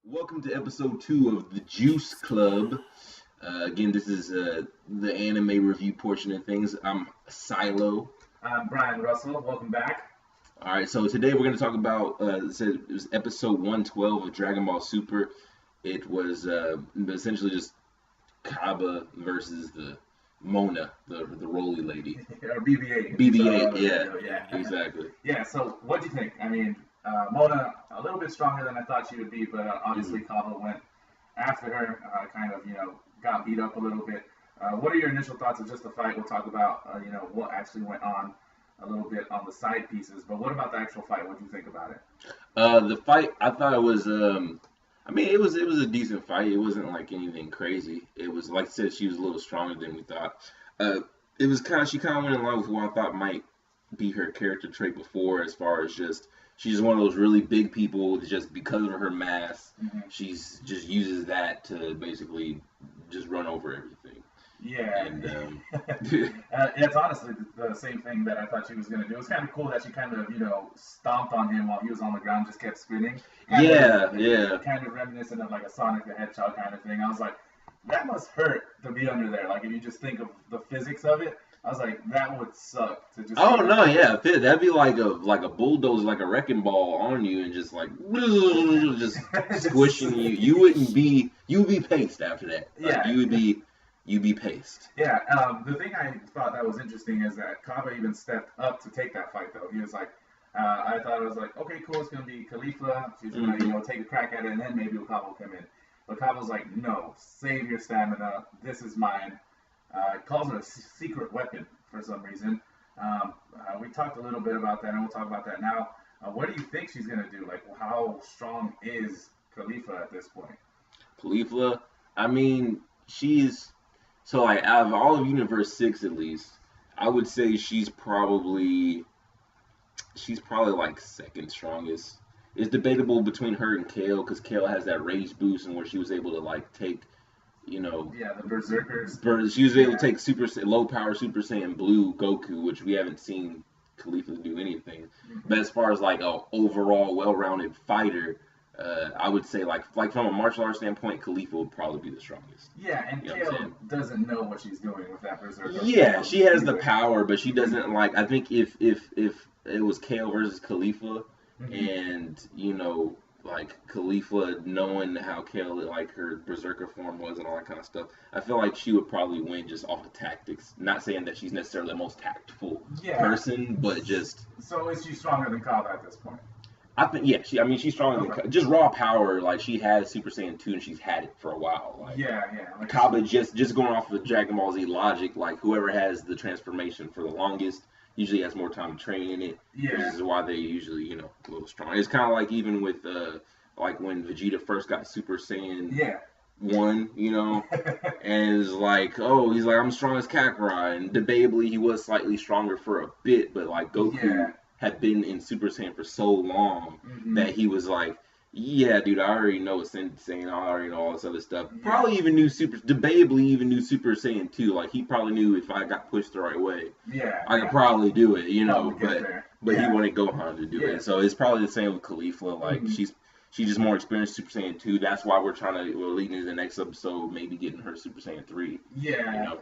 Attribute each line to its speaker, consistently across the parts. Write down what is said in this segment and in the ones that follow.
Speaker 1: Welcome to episode 2 of the Juice Klub. Again, this is the anime review portion of things. I'm Silo.
Speaker 2: I'm Brian Russell. Welcome back.
Speaker 1: All right, so today we're going to talk about it was episode 112 of Dragon Ball Super. It was essentially just Kaba versus the Mona, the Roly lady.
Speaker 2: Or BB-8.
Speaker 1: BB-8,
Speaker 2: yeah.
Speaker 1: Exactly.
Speaker 2: Yeah, so what do you think? I mean, Mona, a little bit stronger than I thought she would be, but obviously Kaba went after her, got beat up a little bit. What are your initial thoughts of just the fight? We'll talk about, what actually went on a little bit on the side pieces, but what about the actual fight? What do you think about it?
Speaker 1: The fight, I thought it was, it was a decent fight. It wasn't like anything crazy. It was, like I said, she was a little stronger than we thought. It was she kind of went in line with what I thought might be her character trait before, as far as she's one of those really big people, just because of her mass, she's just uses that to basically just run over everything.
Speaker 2: Yeah,
Speaker 1: and
Speaker 2: it's honestly the same thing that I thought she was going to do. It was kind of cool that she kind of, stomped on him while he was on the ground, just kept spinning. Kind of reminiscent of like a Sonic the Hedgehog kind of thing. I was like, that must hurt to be under there. Like, if you just think of the physics of it, I was like, that would suck to just.
Speaker 1: Oh no, yeah, that'd be like a bulldozer, like a wrecking ball on you, and just like just squishing you. You'd be paced after that. Like,
Speaker 2: yeah,
Speaker 1: you'd be paced.
Speaker 2: Yeah, the thing I thought that was interesting is that Kaba even stepped up to take that fight, though. He was like, I thought it was like, okay, cool, it's going to be Khalifa. She's going to, take a crack at it, and then maybe Kaba will come in. But Kaba's like, no, save your stamina. This is mine. Calls it a secret weapon for some reason. We talked a little bit about that, and we'll talk about that now. What do you think she's going to do? Like, how strong is Khalifa at this point?
Speaker 1: Khalifa, I mean, so like out of all of Universe 6 at least, I would say she's probably like second strongest. It's debatable between her and Kale, because Kale has that rage boost and where she was able to like take,
Speaker 2: the Berserkers.
Speaker 1: She was able to take super low power Super Saiyan Blue Goku, which we haven't seen Khalifa do anything. But as far as like a overall well-rounded fighter, I would say like from a martial arts standpoint, Khalifa would probably be the strongest.
Speaker 2: Yeah, and Kale doesn't know what she's doing with that Berserker.
Speaker 1: Yeah, she has the power, but she doesn't like. I think if it was Kale versus Khalifa, and like Khalifa knowing how Kale, like her Berserker form was and all that kind of stuff, I feel like she would probably win just off of tactics. Not saying that she's necessarily the most tactful person, but just.
Speaker 2: So is she stronger than Kaba at this point?
Speaker 1: I think she's stronger than just raw power. Like, she has Super Saiyan 2 and she's had it for a while. Like,
Speaker 2: Like
Speaker 1: Kaba just going off of Dragon Ball Z logic, like whoever has the transformation for the longest usually has more time to train in it.
Speaker 2: Yeah.
Speaker 1: Which is why they usually, a little strong. It's kind of like even with like when Vegeta first got Super Saiyan 1, and it's like, oh, he's like, I'm strong as Kakarot, and debatably he was slightly stronger for a bit, but like Goku had been in Super Saiyan for so long that he was like, yeah, dude, I already know it's insane. I already know all this other stuff. Probably even knew debatably even knew Super Saiyan 2. Like, he probably knew if I got pushed the right way, I could probably do it, but he wanted Gohan to do it. So it's probably the same with Khalifa. Like, she's just more experienced Super Saiyan 2. That's why we're leading into the next episode, maybe getting her Super Saiyan 3.
Speaker 2: Yeah.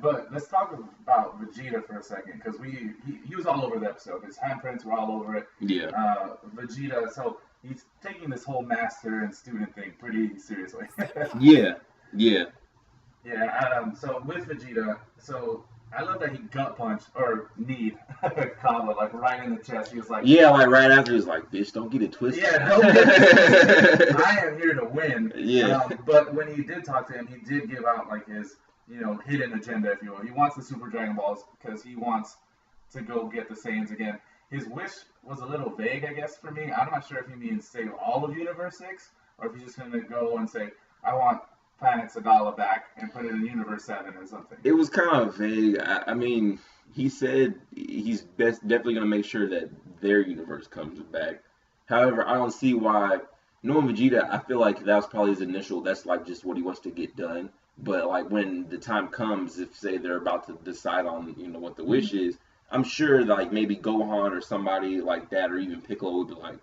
Speaker 2: But let's talk about Vegeta for a second, because he was all over the episode. His handprints were all over it.
Speaker 1: Yeah.
Speaker 2: Vegeta, so he's taking this whole master and student thing pretty seriously.
Speaker 1: Yeah.
Speaker 2: So with Vegeta, I love that he gut punched or kneed Kaba like right in the chest. He was like,
Speaker 1: like right after he was like, bitch, don't get it twisted.
Speaker 2: Yeah, don't get it twisted. I am here to win.
Speaker 1: Yeah.
Speaker 2: But when he did talk to him, he did give out like his hidden agenda, if you will. He wants the Super Dragon Balls because he wants to go get the Saiyans again. His wish was a little vague, I guess, for me. I'm not sure if he means save all of Universe 6, or if he's just going to go and say, I want Planet Sagala back and put it in Universe 7 or something.
Speaker 1: It was kind of vague. I mean, he said he's definitely going to make sure that their universe comes back. However, I don't see why. Knowing Vegeta, I feel like that was probably his initial, that's like just what he wants to get done. But like when the time comes, if say they're about to decide on, what the wish is, I'm sure like maybe Gohan or somebody like that, or even Piccolo would be like,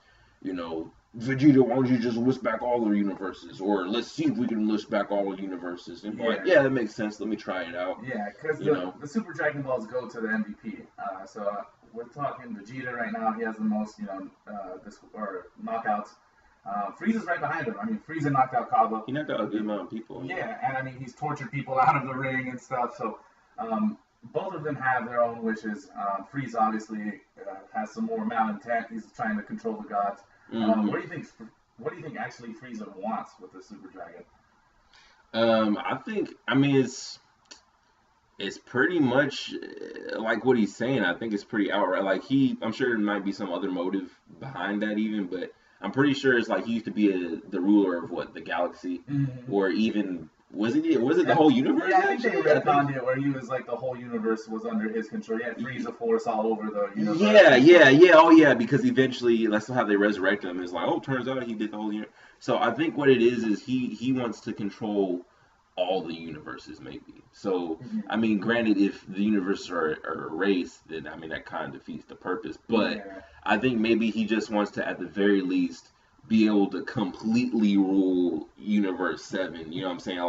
Speaker 1: Vegeta, why don't you just list back all the universes? Or let's see if we can list back all the universes. And like, yeah, that makes sense. Let me try it out.
Speaker 2: Yeah, because the Super Dragon Balls go to the MVP. We're talking Vegeta right now. He has the most, knockouts. Frieza's right behind him. I mean, Frieza knocked out Kaba.
Speaker 1: He knocked out a good amount of people.
Speaker 2: Yeah, and I mean, he's tortured people out of the ring and stuff. So both of them have their own wishes. Frieza obviously has some more malintent. He's trying to control the gods. What do you think actually Frieza wants with the Super Dragon?
Speaker 1: It's pretty much like what he's saying. I think it's pretty outright. Like I'm sure there might be some other motive behind that even, but I'm pretty sure it's like he used to be the ruler of the galaxy, or even was it the whole universe?
Speaker 2: Yeah, I think they retconned it where he was like the whole universe was under his control. He had Frieza Force all over the universe.
Speaker 1: Yeah. Oh yeah, because eventually that's how they resurrect him. It's like, oh, turns out he did the whole universe. So I think what it is he wants to control all the universes, maybe. So I mean, granted, if the universes are erased, then I mean that kind of defeats the purpose. But I think maybe he just wants to, at the very least, be able to completely rule Universe 7. You know what I'm saying?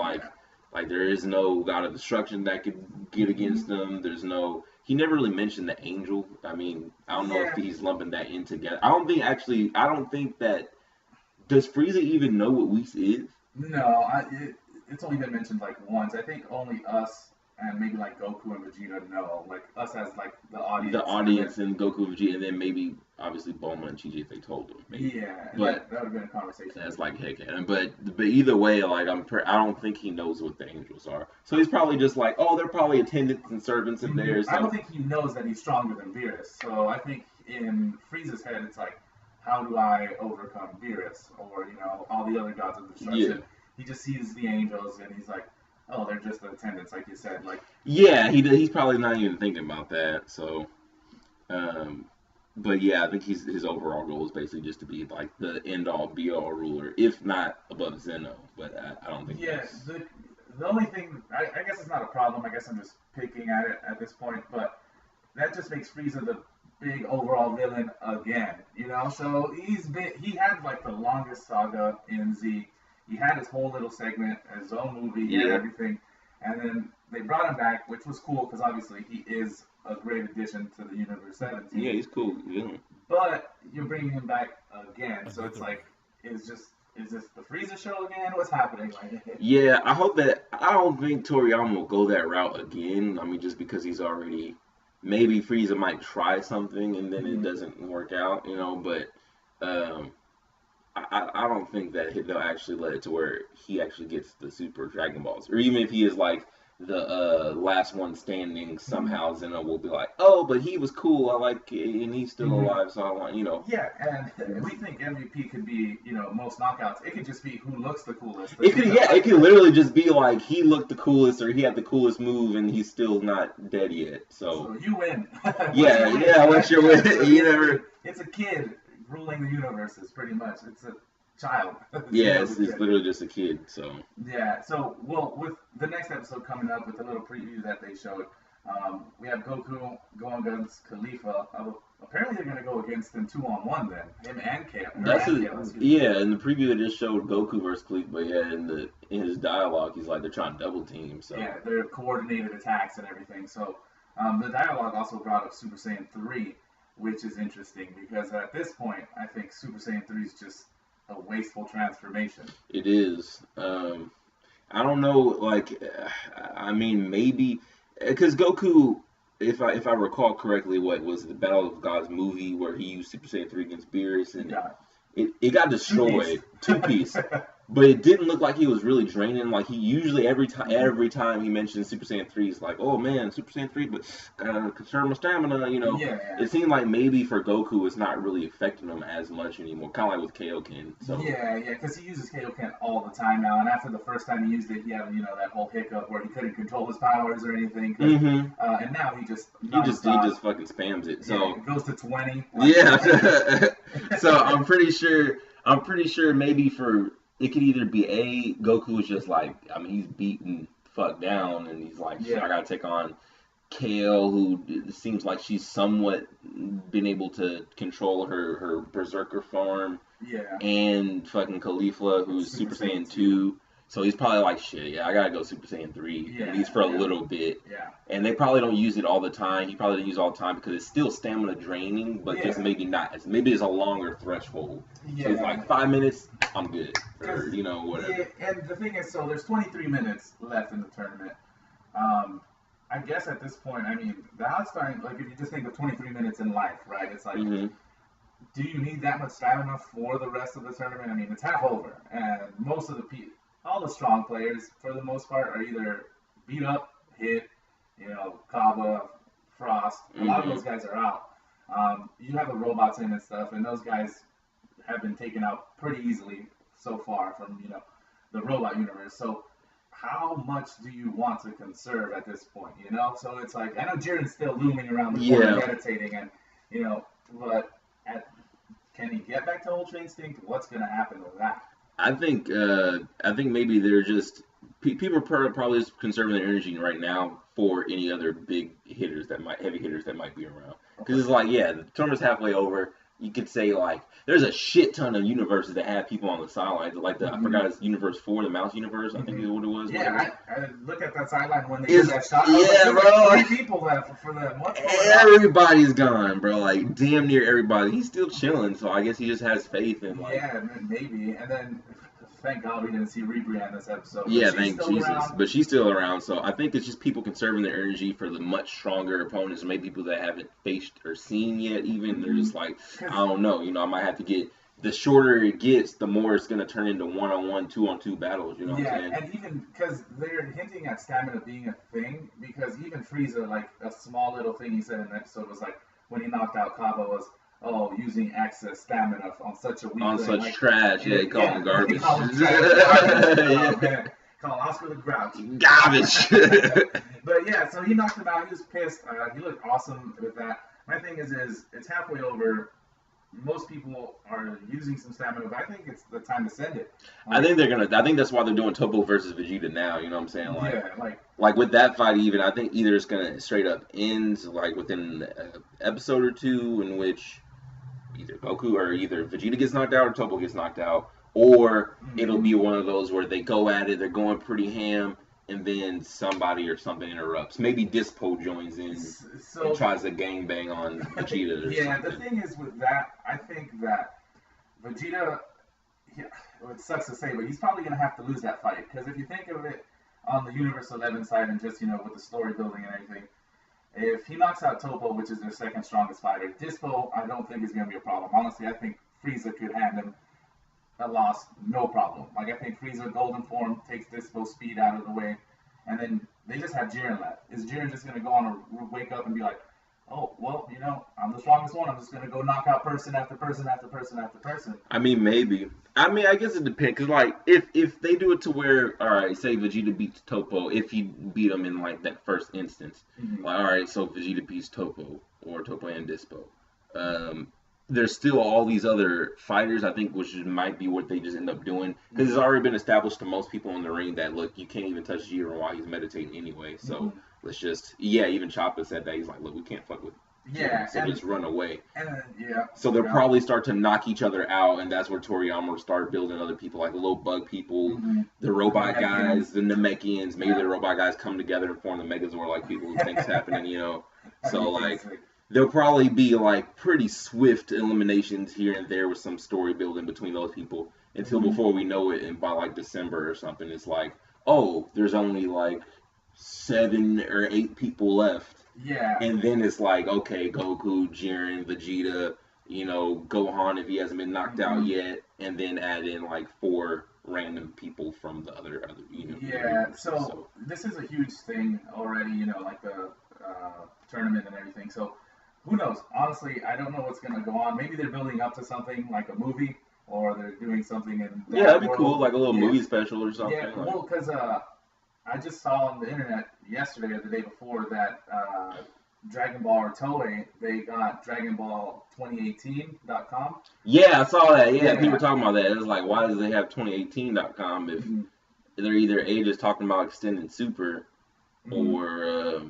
Speaker 1: Like there is no God of Destruction that could get against them. There's no. He never really mentioned the Angel. I mean, I don't know if he's lumping that in together. I don't think that. Does Frieza even know what Whis is?
Speaker 2: No, it's only been mentioned like once. I think only us and maybe like Goku and Vegeta know. Like us as like the audience.
Speaker 1: The audience and Goku and Vegeta, and then maybe obviously Bulma and Chi-Chi if they told them. Maybe.
Speaker 2: Yeah, but that would have been a conversation.
Speaker 1: That's like heck. But either way, like I don't think he knows what the angels are. So he's probably just like, oh, they're probably attendants and servants of theirs.
Speaker 2: I don't think he knows that he's stronger than Beerus. So I think in Frieza's head, it's like, how do I overcome Beerus or all the other gods of destruction? Yeah. He just sees the angels and he's like, oh, they're just the attendants, like you said. Like,
Speaker 1: yeah, he's probably not even thinking about that. So, but yeah, I think his overall goal is basically just to be like the end all be all ruler, if not above Zeno. But I don't think.
Speaker 2: Yeah, the only thing I guess it's not a problem. I guess I'm just picking at it at this point, but that just makes Frieza the big overall villain again. So he had like the longest saga in Z. He had his whole little segment, his own movie, and everything. And then they brought him back, which was cool because obviously he is a great addition to the Universe 17.
Speaker 1: Yeah, he's cool. Yeah.
Speaker 2: But you're bringing him back again, so it's like, is this the Frieza show again? What's happening?
Speaker 1: Yeah, I hope that. I don't think Toriyama will go that route again. I mean, just because he's already. Maybe Frieza might try something and then it doesn't work out, but I don't think that they'll actually let it to where he actually gets the Super Dragon Balls. Or even if he is like the last one standing, somehow Zeno will be like, oh, but he was cool, I like it, and he's still alive, so I want,
Speaker 2: Yeah, and we think MVP could be, most knockouts. It could just be who looks the coolest.
Speaker 1: It could literally just be like he looked the coolest or he had the coolest move and he's still not dead yet. So
Speaker 2: you win.
Speaker 1: What's your win?
Speaker 2: It's a kid ruling the universes, pretty much. It's a child.
Speaker 1: It's literally just a kid. So
Speaker 2: with the next episode coming up, with the little preview that they showed, we have Goku going against Khalifa. Apparently they're going to go against him 2-on-1 then, him and Kale.
Speaker 1: In the preview they just showed Goku versus Khalifa, but in his dialogue he's like they're trying to double team. So
Speaker 2: yeah, they're coordinated attacks and everything. So the dialogue also brought up Super Saiyan 3, which is interesting because at this point I think Super Saiyan 3 is just a wasteful transformation.
Speaker 1: It is. I don't know. Like, I mean, maybe because Goku, if I recall correctly, what was the Battle of Gods movie where he used Super Saiyan 3 against Beerus and it got destroyed, two-piece. But it didn't look like he was really draining. Like he usually every time he mentions Super Saiyan 3, he's like, "Oh man, Super Saiyan 3, but gotta conserve my stamina." It seemed like maybe for Goku, it's not really affecting him as much anymore. Kind of like with Kaioken. So
Speaker 2: because he uses Kaioken all the time now. And after the first time he used it, he had that whole hiccup where he couldn't control his powers or anything. And now he just
Speaker 1: fucking spams it. So
Speaker 2: it goes to 20.
Speaker 1: So I'm pretty sure maybe for. It could either be Goku is just like, I mean, he's beaten fuck down, and he's like, shit, I gotta take on Kale, who it seems like she's somewhat been able to control her berserker form.
Speaker 2: Yeah.
Speaker 1: And fucking Khalifa, who's Super Saiyan 2. So he's probably like, shit, yeah, I gotta go Super Saiyan 3, at least for a little bit.
Speaker 2: Yeah.
Speaker 1: And they probably don't use it all the time. He probably doesn't use it all the time because it's still stamina draining, but just maybe not. Maybe it's a longer threshold. Yeah. So it's like 5 minutes, I'm good. Or, whatever.
Speaker 2: Yeah, and the thing is, so there's 23 minutes left in the tournament. I guess at this point, I mean, the odds starting, like, if you just think of 23 minutes in life, right? It's like, do you need that much stamina for the rest of the tournament? I mean, it's half over, and most of all the strong players, for the most part, are either beat up, hit, Kava, Frost. A lot of those guys are out. You have the robots in and stuff, and those guys have been taken out pretty easily so far from, the robot universe. So how much do you want to conserve at this point, So it's like, I know Jiren's still looming around the corner meditating, and, but can he get back to Ultra Instinct? What's going to happen with that?
Speaker 1: I think maybe they're just people are probably just conserving their energy right now for any other big heavy hitters that might be around. Because it's like, the tournament's halfway over. You could say, like, there's a shit ton of universes that have people on the sidelines. Like, I forgot it's Universe 4, the Mouse Universe, I think is what it was.
Speaker 2: Yeah, I look at that sideline when they did that shot.
Speaker 1: Bro.
Speaker 2: 3 people left for that.
Speaker 1: Everybody's gone, bro. Like, damn near everybody. He's still chilling, so I guess he just has faith in, like...
Speaker 2: Yeah, maybe. And then, thank God we didn't see Rebria in this episode.
Speaker 1: Yeah, thank Jesus. Around. But she's still around, so I think it's just people conserving their energy for the much stronger opponents, or maybe people that haven't faced or seen yet even. They're just like, I don't know, I might have to get... The shorter it gets, the more it's going to turn into one-on-one, two-on-two battles, what I'm saying?
Speaker 2: And even because they're hinting at stamina being a thing, because even Frieza, like, a small little thing he said in the episode was like, when he knocked out Kaba was, using excess stamina on such a weak
Speaker 1: on
Speaker 2: thing.
Speaker 1: Such like, trash, he called him garbage.
Speaker 2: Call Oscar the Grouch.
Speaker 1: Garbage.
Speaker 2: But so he knocked him out. He was pissed. He looked awesome with that. My thing is it's halfway over. Most people are using some stamina, but I think it's the time to send it.
Speaker 1: I think that's why they're doing Topo versus Vegeta now. You know what I'm saying? Like with that fight, even I think either it's gonna straight up end like within an episode or two, in which either Goku or either Vegeta gets knocked out or Topo gets knocked out, or it'll be one of those where they go at it, they're going pretty ham, and then somebody or something interrupts. Maybe Dispo joins in and tries to gangbang on Vegeta or something.
Speaker 2: The thing is with that, I think that Vegeta, it sucks to say, but he's probably going to have to lose that fight. Because if you think of it on the Universe 11 side and just, with the story building and everything, if he knocks out Topo, which is their second strongest fighter, Dispo, I don't think is going to be a problem. Honestly, I think Frieza could hand him a loss, no problem. Like, I think Frieza golden form takes Dispo's speed out of the way, and then they just have Jiren left. Is Jiren just going to go on a wake up and be like, oh, well, I'm the strongest one. I'm just going to go knock out person after person after person after person?
Speaker 1: I mean, maybe. I guess it depends. Because, like, if they do it to where, all right, say Vegeta beats Topo, if he beat him in, like, that first instance. Like, all right, so Vegeta beats Topo, or Topo and Dispo. There's still all these other fighters, I think, which might be what they just end up doing. Because it's already been established to most people in the ring that, look, you can't even touch Jiren while he's meditating anyway. So let's just, even Choppa said that. He's like, look, we can't fuck with Jiren, so just run away. So they'll probably start to knock each other out, and that's where Toriyama will start building other people, like the little bug people, the robot guys, the Namekians. Maybe the robot guys come together and form the Megazord like people who think's happening, So, like... There'll probably be, like, pretty swift eliminations here and there with some story building between those people until before we know it, and by, like, December or something, it's like, oh, there's only, like, 7 or 8 people left.
Speaker 2: Yeah.
Speaker 1: And then it's like, okay, Goku, Jiren, Vegeta, Gohan if he hasn't been knocked out yet, and then add in, like, 4 random people from the other
Speaker 2: so this is a huge thing already, like the tournament and everything, so... Who knows? Honestly, I don't know what's going to go on. Maybe they're building up to something like a movie, or they're doing something in that
Speaker 1: that'd be cool, like a little movie special or something.
Speaker 2: Yeah, well, because I just saw on the internet yesterday or the day before that Dragon Ball or Toei, they got Dragon Ball 2018.com.
Speaker 1: Yeah, I saw that. Yeah, people were talking about that. It was like, why does they have 2018.com if they're either just talking about extended Super or...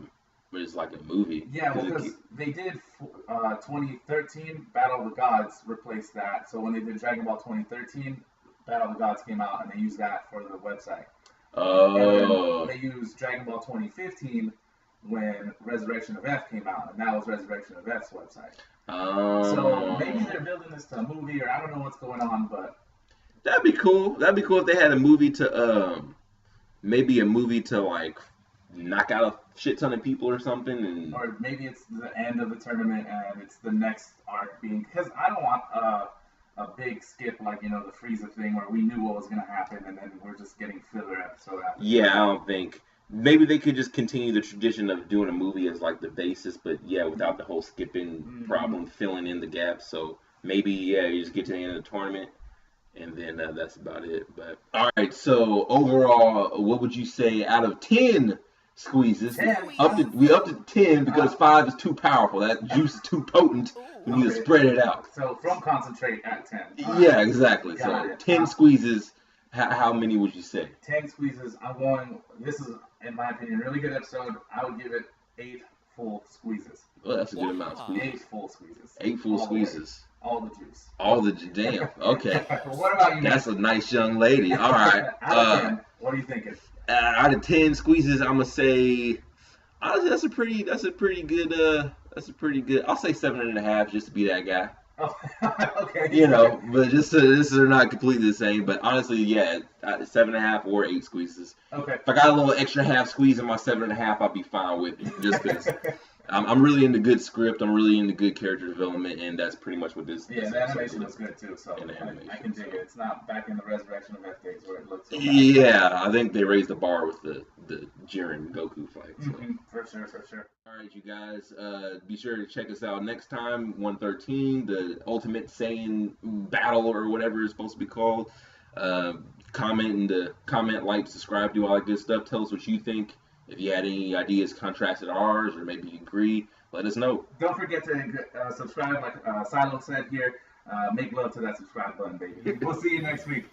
Speaker 1: But it's like a movie.
Speaker 2: Yeah, well, because they did 2013 Battle of the Gods replaced that. So when they did Dragon Ball 2013, Battle of the Gods came out, and they used that for the website.
Speaker 1: Oh.
Speaker 2: And then they used Dragon Ball 2015 when Resurrection of F came out, and that was Resurrection of F's website. So maybe they're building this to a movie, or I don't know what's going on, but
Speaker 1: that'd be cool. That'd be cool if they had a movie to maybe a movie to like knock out a shit ton of people or something, and
Speaker 2: or maybe it's the end of the tournament and it's the next arc being, because I don't want a big skip like the Frieza thing where we knew what was gonna happen and then we're just getting filler episode after.
Speaker 1: Yeah, I don't think. Maybe they could just continue the tradition of doing a movie as like the basis, but yeah, without the whole skipping problem, filling in the gaps. So maybe you just get to the end of the tournament, and then that's about it. But all right, so overall, what would you say out of 10 squeezes?
Speaker 2: 10.
Speaker 1: We upped it to 10 because 5 is too powerful. That juice is too potent. We need to spread it out.
Speaker 2: So from concentrate at 10.
Speaker 1: Yeah, exactly. So 10 squeezes. How many would you say?
Speaker 2: 10 squeezes. I'm going. This is, in my opinion, a really good episode. I would give it 8 full squeezes.
Speaker 1: Well, that's a good amount of squeezes.
Speaker 2: 8 full squeezes.
Speaker 1: 8 full squeezes.
Speaker 2: All the juice.
Speaker 1: All the damn. Okay.
Speaker 2: What about you?
Speaker 1: That's a nice young lady. All right.
Speaker 2: Out of 10, what are you thinking?
Speaker 1: Out of 10 squeezes, I'm gonna say. Honestly, that's a pretty good. I'll say 7.5 just to be that guy.
Speaker 2: Oh, okay.
Speaker 1: But this is not completely the same. But honestly, yeah, 7.5 or 8 squeezes.
Speaker 2: Okay.
Speaker 1: If I got a little extra half squeeze in my 7.5, I'll be fine with it. Just because I'm really into good script. I'm really into good character development, and that's pretty much what this.
Speaker 2: Yeah,
Speaker 1: this
Speaker 2: the animation was good too. So I can dig it. It's not back in the Resurrection of F days where it looks. So bad.
Speaker 1: Yeah, I think they raised the bar with the Jiren Goku fight. So.
Speaker 2: For sure.
Speaker 1: All right, you guys, be sure to check us out next time, 113, the Ultimate Saiyan battle or whatever it's supposed to be called. Comment, like, subscribe, do all that good stuff. Tell us what you think. If you had any ideas contrasted to ours, or maybe you agree, let us know.
Speaker 2: Don't forget to subscribe, like Silo said here. Make love to that subscribe button, baby. We'll see you next week.